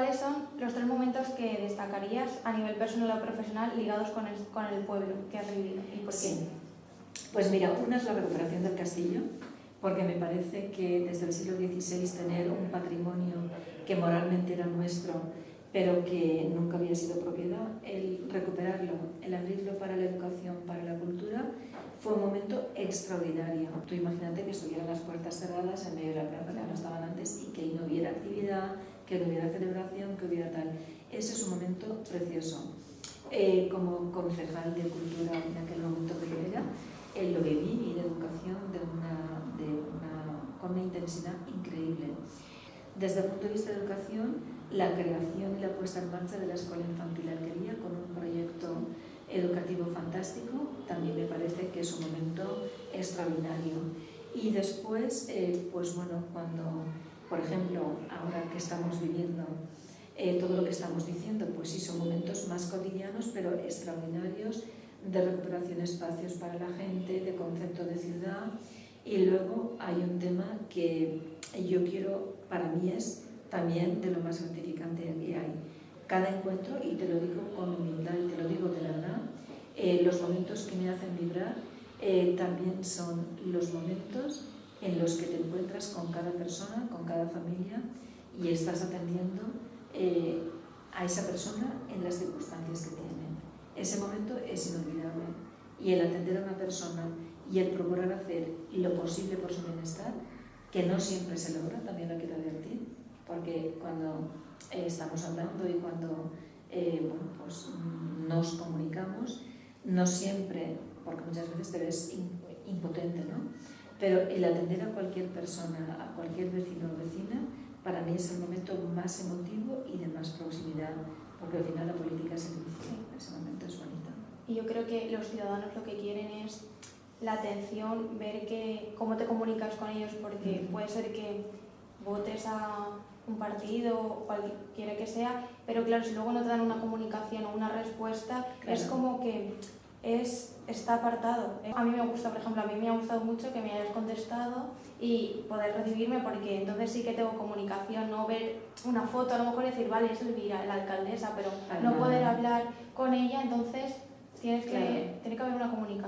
¿cuáles son los 3 momentos que destacarías a nivel personal o profesional ligados con el pueblo que has vivido y por qué? Sí. Pues mira, una es la recuperación del castillo, porque me parece que desde el siglo XVI tener un patrimonio que moralmente era nuestro, pero que nunca había sido propiedad, el recuperarlo, el abrirlo para la educación, para la cultura, fue un momento extraordinario. Tú imagínate que estuvieran las puertas cerradas en medio de la plaza, que no estaban antes, y que no hubiera actividad, que no hubiera celebración, que hubiera tal. Ese es un momento precioso. Como concejal de cultura en aquel momento que yo era, lo viví, y de educación con una intensidad increíble. Desde el punto de vista de educación, la creación y la puesta en marcha de la Escuela Infantil Alquería con un proyecto educativo fantástico, también me parece que es un momento extraordinario. Y después, pues bueno, cuando, por ejemplo, ahora que estamos viviendo todo lo que estamos diciendo, pues sí, son momentos más cotidianos, pero extraordinarios, de recuperación de espacios para la gente, de concepto de ciudad. Y luego hay un tema que yo quiero, para mí es también de lo más gratificante que hay. Cada encuentro, y te lo digo con humildad y te lo digo de verdad, los momentos que me hacen vibrar también son los momentos en los que te encuentras con cada persona, con cada familia, y estás atendiendo a esa persona en las circunstancias que tiene. Ese momento es inolvidable, y el atender a una persona y el procurar hacer lo posible por su bienestar, que no siempre se logra, también lo quiero advertir, porque cuando estamos hablando y cuando pues nos comunicamos, no siempre, porque muchas veces te ves impotente, ¿no? Pero el atender a cualquier persona, a cualquier vecino o vecina, para mí es el momento más emotivo y de más proximidad, porque al final la política es servicio, ese momento es bonito. Y yo creo que los ciudadanos lo que quieren es la atención, ver cómo te comunicas con ellos, porque puede ser que votes a un partido o cualquiera que sea, pero claro, si luego no te dan una comunicación o una respuesta, claro, es como que está apartado. A mí me gusta, por ejemplo, a mí me ha gustado mucho que me hayas contestado y poder recibirme, porque entonces sí que tengo comunicación, no ver una foto, a lo mejor decir, vale, es Elvira, la alcaldesa, pero no poder hablar con ella, entonces tiene que haber una comunicación.